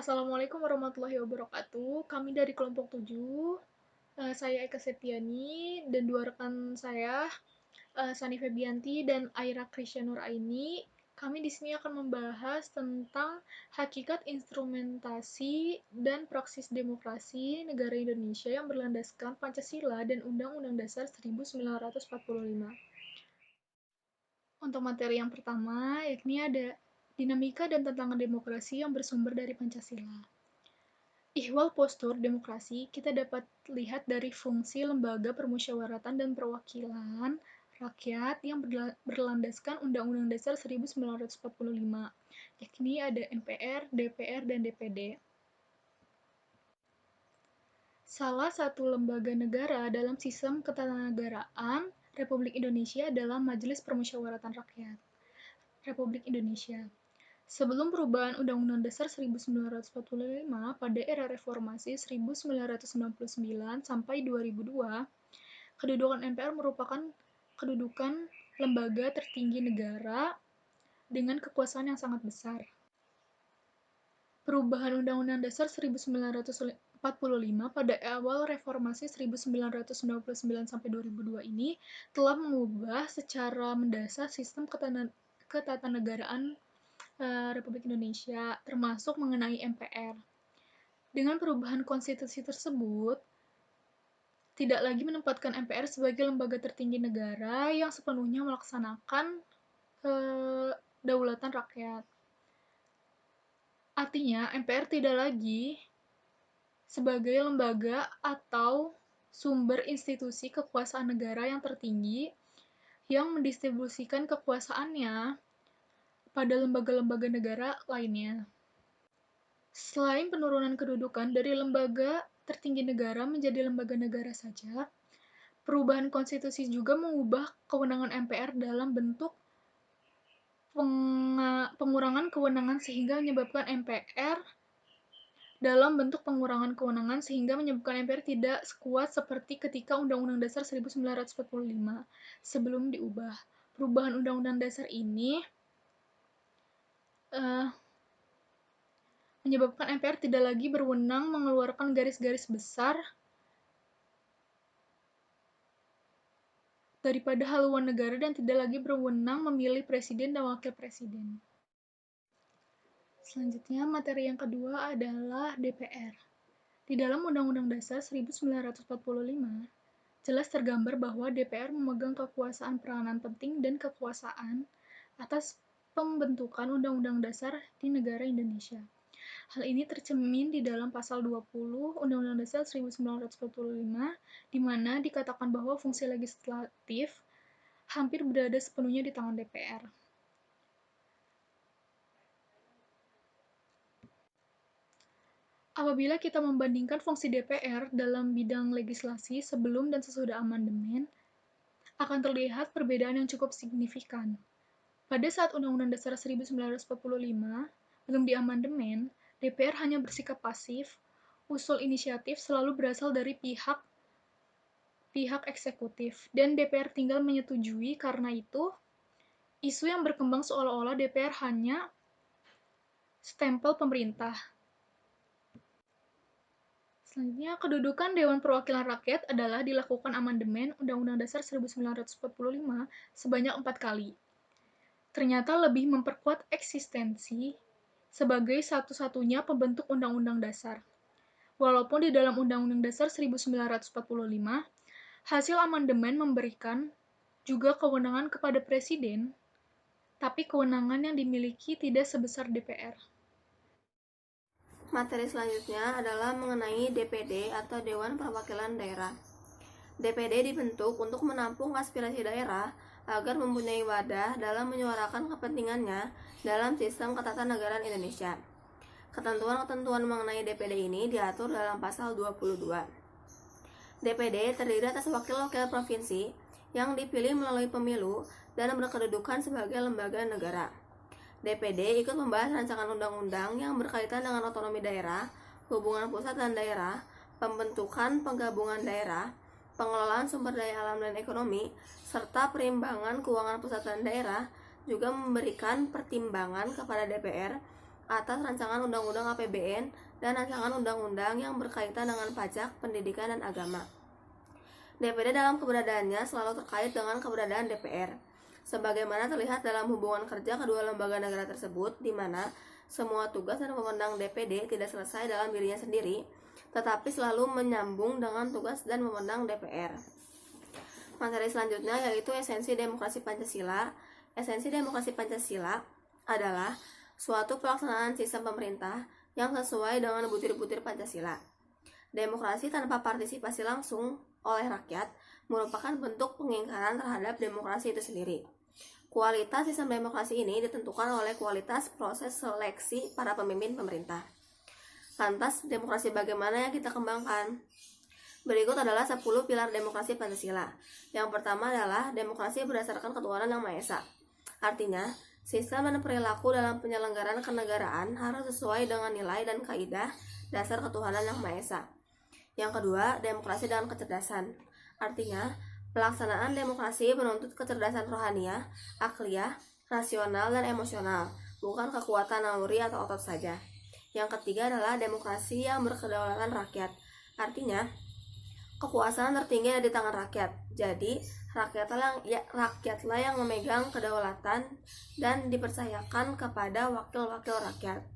Assalamualaikum warahmatullahi wabarakatuh. Kami dari kelompok 7, saya Eka Septiani dan dua rekan saya, Sani Febianti dan Aira Krisya Nuraini. Kami di sini akan membahas tentang hakikat instrumentasi dan praksis demokrasi negara Indonesia yang berlandaskan Pancasila dan Undang-Undang Dasar 1945. Untuk materi yang pertama, yakni ada dinamika dan tantangan demokrasi yang bersumber dari Pancasila. Ihwal postur demokrasi kita dapat lihat dari fungsi lembaga permusyawaratan dan perwakilan rakyat yang berlandaskan Undang-Undang Dasar 1945, yakni ada MPR, DPR, dan DPD. Salah satu lembaga negara dalam sistem ketatanegaraan Republik Indonesia adalah Majelis Permusyawaratan Rakyat Republik Indonesia. Sebelum perubahan Undang-Undang Dasar 1945 pada era reformasi 1999 sampai 2002, kedudukan MPR merupakan kedudukan lembaga tertinggi negara dengan kekuasaan yang sangat besar. Perubahan Undang-Undang Dasar 1945 pada awal reformasi 1999 sampai 2002 ini telah mengubah secara mendasar sistem ketatanegaraan Republik Indonesia, termasuk mengenai MPR. Dengan perubahan konstitusi tersebut, tidak lagi menempatkan MPR sebagai lembaga tertinggi negara yang sepenuhnya melaksanakan kedaulatan rakyat. Artinya, MPR tidak lagi sebagai lembaga atau sumber institusi kekuasaan negara yang tertinggi yang mendistribusikan kekuasaannya pada lembaga-lembaga negara lainnya. Selain penurunan kedudukan dari lembaga tertinggi negara menjadi lembaga negara saja, perubahan konstitusi juga mengubah kewenangan MPR dalam bentuk pengurangan kewenangan sehingga menyebabkan MPR tidak sekuat seperti ketika Undang-Undang Dasar 1945 sebelum diubah. Perubahan Undang-Undang Dasar ini menyebabkan MPR tidak lagi berwenang mengeluarkan garis-garis besar daripada haluan negara dan tidak lagi berwenang memilih presiden dan wakil presiden. Selanjutnya, materi yang kedua adalah DPR. Di dalam Undang-Undang Dasar 1945, jelas tergambar bahwa DPR memegang kekuasaan peranan penting dan kekuasaan atas pembentukan Undang-Undang Dasar di negara Indonesia. Hal ini tercermin di dalam pasal 20 Undang-Undang Dasar 1945, di mana dikatakan bahwa fungsi legislatif hampir berada sepenuhnya di tangan DPR. Apabila kita membandingkan fungsi DPR dalam bidang legislasi sebelum dan sesudah amandemen, akan terlihat perbedaan yang cukup signifikan. Pada saat Undang-Undang Dasar 1945 belum diamandemen, DPR hanya bersikap pasif, usul inisiatif selalu berasal dari pihak eksekutif, dan DPR tinggal menyetujui. Karena itu, isu yang berkembang seolah-olah DPR hanya stempel pemerintah. Selanjutnya, kedudukan Dewan Perwakilan Rakyat adalah dilakukan amandemen Undang-Undang Dasar 1945 sebanyak 4 kali. Ternyata lebih memperkuat eksistensi sebagai satu-satunya pembentuk Undang-Undang Dasar. Walaupun di dalam Undang-Undang Dasar 1945, hasil amandemen memberikan juga kewenangan kepada Presiden, tapi kewenangan yang dimiliki tidak sebesar DPR. Materi selanjutnya adalah mengenai DPD atau Dewan Perwakilan Daerah. DPD dibentuk untuk menampung aspirasi daerah agar mempunyai wadah dalam menyuarakan kepentingannya dalam sistem ketatanegaraan Indonesia. Ketentuan-ketentuan mengenai DPD ini diatur dalam pasal 22. DPD terdiri atas wakil-wakil provinsi yang dipilih melalui pemilu dan berkedudukan sebagai lembaga negara. DPD ikut membahas rancangan undang-undang yang berkaitan dengan otonomi daerah, hubungan pusat dan daerah, pembentukan penggabungan daerah, pengelolaan sumber daya alam dan ekonomi, serta perimbangan keuangan pusat dan daerah, juga memberikan pertimbangan kepada DPR atas rancangan undang-undang APBN dan rancangan undang-undang yang berkaitan dengan pajak, pendidikan, dan agama. DPD dalam keberadaannya selalu terkait dengan keberadaan DPR, sebagaimana terlihat dalam hubungan kerja kedua lembaga negara tersebut, di mana semua tugas dan wewenang DPD tidak selesai dalam dirinya sendiri, tetapi selalu menyambung dengan tugas dan wewenang DPR. Materi selanjutnya yaitu esensi demokrasi Pancasila. Esensi demokrasi Pancasila adalah suatu pelaksanaan sistem pemerintah yang sesuai dengan butir-butir Pancasila. Demokrasi tanpa partisipasi langsung oleh rakyat merupakan bentuk pengingkaran terhadap demokrasi itu sendiri. Kualitas sistem demokrasi ini ditentukan oleh kualitas proses seleksi para pemimpin pemerintah. Lantas, demokrasi bagaimana yang kita kembangkan? Berikut adalah 10 pilar demokrasi Pancasila. Yang pertama adalah demokrasi berdasarkan ketuhanan yang Maha Esa. Artinya, sistem dan perilaku dalam penyelenggaraan kenegaraan harus sesuai dengan nilai dan kaidah dasar ketuhanan yang Maha Esa. Yang kedua, demokrasi dengan kecerdasan. Artinya, pelaksanaan demokrasi menuntut kecerdasan rohaniah, akliyah, rasional, dan emosional, bukan kekuatan naluri atau otot saja. Yang ketiga adalah demokrasi yang berkedaulatan rakyat. Artinya, kekuasaan tertinggi ada di tangan rakyat. Jadi, rakyatlah yang memegang kedaulatan dan dipercayakan kepada wakil-wakil rakyat.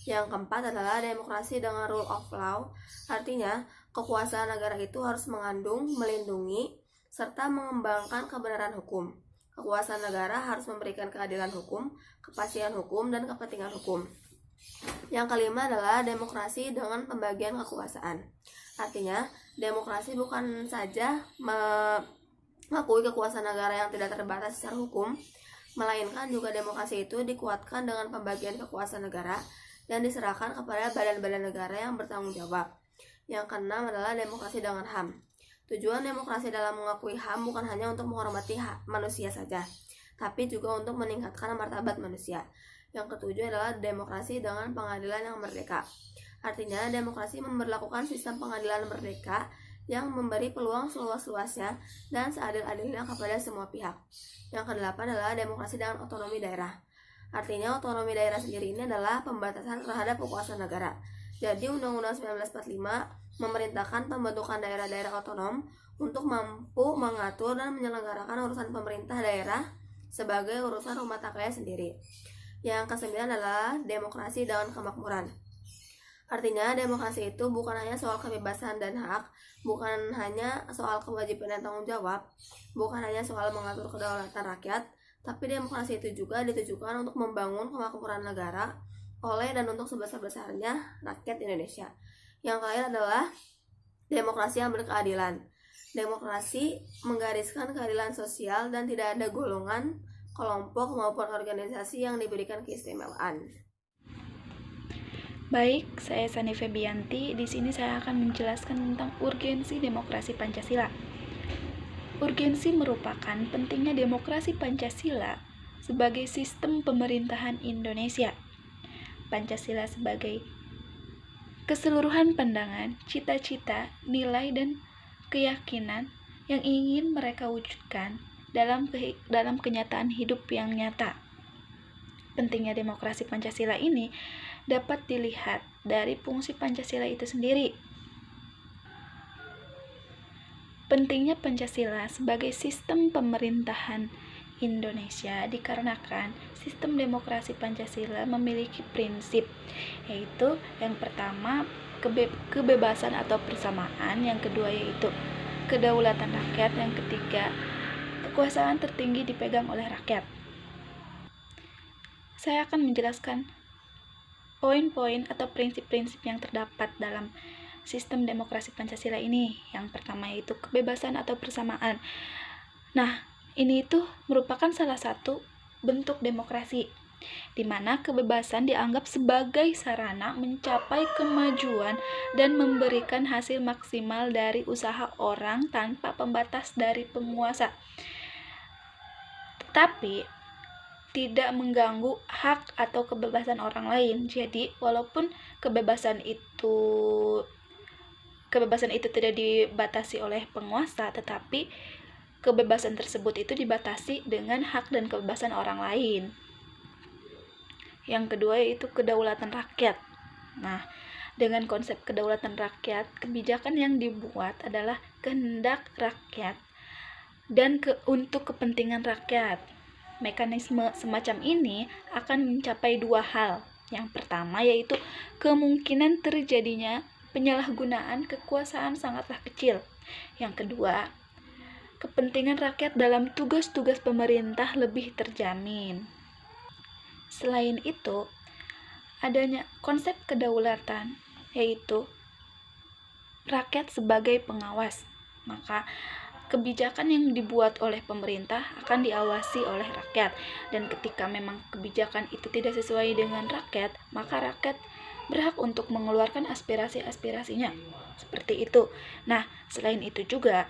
Yang keempat adalah demokrasi dengan rule of law. Artinya, kekuasaan negara itu harus mengandung, melindungi, serta mengembangkan kebenaran hukum. Kekuasaan negara harus memberikan keadilan hukum, kepastian hukum, dan kepentingan hukum. Yang kelima adalah demokrasi dengan pembagian kekuasaan. Artinya, demokrasi bukan saja mengakui kekuasaan negara yang tidak terbatas secara hukum, melainkan juga demokrasi itu dikuatkan dengan pembagian kekuasaan negara dan diserahkan kepada badan-badan negara yang bertanggung jawab. Yang keenam adalah demokrasi dengan HAM. Tujuan demokrasi dalam mengakui HAM bukan hanya untuk menghormati hak manusia saja, tapi juga untuk meningkatkan martabat manusia. Yang ketujuh adalah demokrasi dengan pengadilan yang merdeka. Artinya, demokrasi memberlakukan sistem pengadilan merdeka yang memberi peluang seluas-luasnya dan seadil-adilnya kepada semua pihak. Yang kedelapan adalah demokrasi dengan otonomi daerah. Artinya, otonomi daerah sendiri ini adalah pembatasan terhadap kekuasaan negara. Jadi, Undang-Undang 1945 memerintahkan pembentukan daerah-daerah otonom untuk mampu mengatur dan menyelenggarakan urusan pemerintah daerah sebagai urusan rumah tangganya sendiri. Yang kesembilan adalah demokrasi dengan kemakmuran. Artinya, demokrasi itu bukan hanya soal kebebasan dan hak, bukan hanya soal kewajiban dan tanggung jawab, bukan hanya soal mengatur kedaulatan rakyat, tapi demokrasi itu juga ditujukan untuk membangun kemakmuran negara oleh dan untuk sebesar-besarnya rakyat Indonesia. Yang terakhir adalah demokrasi yang berkeadilan. Demokrasi menggariskan keadilan sosial dan tidak ada golongan, kelompok maupun organisasi yang diberikan keistimewaan. Baik, saya Sani Febianti. Di sini saya akan menjelaskan tentang urgensi demokrasi Pancasila. Urgensi merupakan pentingnya demokrasi Pancasila sebagai sistem pemerintahan Indonesia. Pancasila sebagai keseluruhan pandangan, cita-cita, nilai, dan keyakinan yang ingin mereka wujudkan dalam kenyataan hidup yang nyata. Pentingnya demokrasi Pancasila ini dapat dilihat dari fungsi Pancasila itu sendiri. Pentingnya Pancasila sebagai sistem pemerintahan Indonesia dikarenakan sistem demokrasi Pancasila memiliki prinsip, yaitu yang pertama kebebasan atau persamaan, yang kedua yaitu kedaulatan rakyat, yang ketiga kekuasaan tertinggi dipegang oleh rakyat. Saya akan menjelaskan poin-poin atau prinsip-prinsip yang terdapat dalam sistem demokrasi Pancasila ini. Yang pertama yaitu kebebasan atau persamaan. Nah, ini itu merupakan salah satu bentuk demokrasi, di mana kebebasan dianggap sebagai sarana mencapai kemajuan dan memberikan hasil maksimal dari usaha orang tanpa pembatas dari penguasa, tetapi tidak mengganggu hak atau kebebasan orang lain. Jadi, walaupun kebebasan itu tidak dibatasi oleh penguasa, tetapi kebebasan tersebut itu dibatasi dengan hak dan kebebasan orang lain. Yang kedua yaitu kedaulatan rakyat. Nah, dengan konsep kedaulatan rakyat, kebijakan yang dibuat adalah kehendak rakyat dan untuk kepentingan rakyat. Mekanisme semacam ini akan mencapai dua hal. Yang pertama yaitu kemungkinan terjadinya penyalahgunaan kekuasaan sangatlah kecil. Yang kedua, kepentingan rakyat dalam tugas-tugas pemerintah lebih terjamin. Selain itu, adanya konsep kedaulatan yaitu rakyat sebagai pengawas. Maka kebijakan yang dibuat oleh pemerintah akan diawasi oleh rakyat, dan ketika memang kebijakan itu tidak sesuai dengan rakyat, maka rakyat berhak untuk mengeluarkan aspirasi-aspirasinya. Seperti itu. Nah, selain itu juga,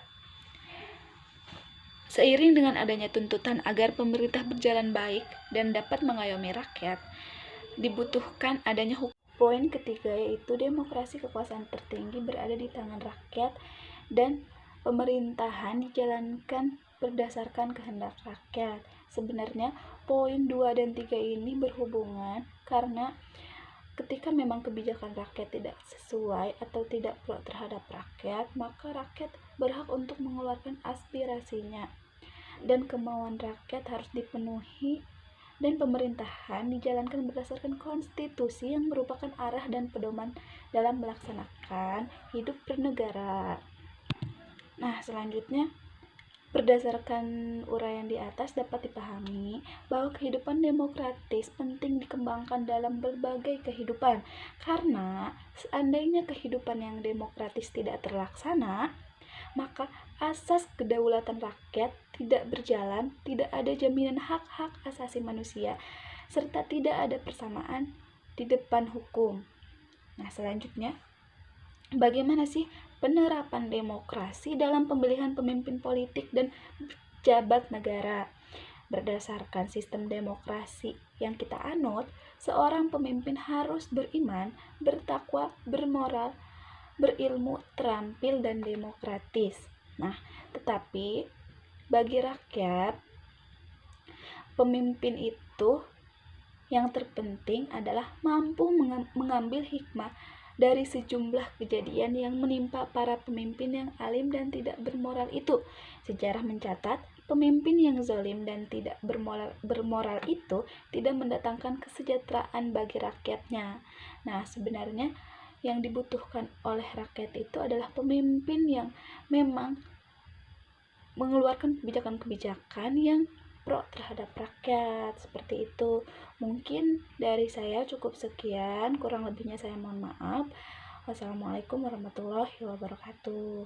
seiring dengan adanya tuntutan agar pemerintah berjalan baik dan dapat mengayomi rakyat, dibutuhkan adanya hukum. Poin ketiga yaitu demokrasi, kekuasaan tertinggi berada di tangan rakyat dan pemerintahan dijalankan berdasarkan kehendak rakyat. Sebenarnya poin 2 dan 3 ini berhubungan karena ketika memang kebijakan rakyat tidak sesuai atau tidak pro terhadap rakyat, maka rakyat berhak untuk mengeluarkan aspirasinya dan kemauan rakyat harus dipenuhi, dan pemerintahan dijalankan berdasarkan konstitusi yang merupakan arah dan pedoman dalam melaksanakan hidup bernegara. Nah, selanjutnya, berdasarkan uraian di atas dapat dipahami bahwa kehidupan demokratis penting dikembangkan dalam berbagai kehidupan, karena seandainya kehidupan yang demokratis tidak terlaksana, maka asas kedaulatan rakyat tidak berjalan, tidak ada jaminan hak-hak asasi manusia, serta tidak ada persamaan di depan hukum. Nah, selanjutnya, bagaimana sih penerapan demokrasi dalam pemilihan pemimpin politik dan pejabat negara? Berdasarkan sistem demokrasi yang kita anut, seorang pemimpin harus beriman, bertakwa, bermoral, berilmu, terampil, dan demokratis. Nah, tetapi bagi rakyat, pemimpin itu yang terpenting adalah mampu mengambil hikmah dari sejumlah kejadian yang menimpa para pemimpin yang alim dan tidak bermoral itu. Sejarah mencatat, pemimpin yang zalim dan tidak bermoral itu tidak mendatangkan kesejahteraan bagi rakyatnya. Nah, sebenarnya yang dibutuhkan oleh rakyat itu adalah pemimpin yang memang mengeluarkan kebijakan-kebijakan yang pro terhadap rakyat. Seperti itu. Mungkin dari saya cukup sekian, kurang lebihnya saya mohon maaf. Wassalamualaikum warahmatullahi wabarakatuh.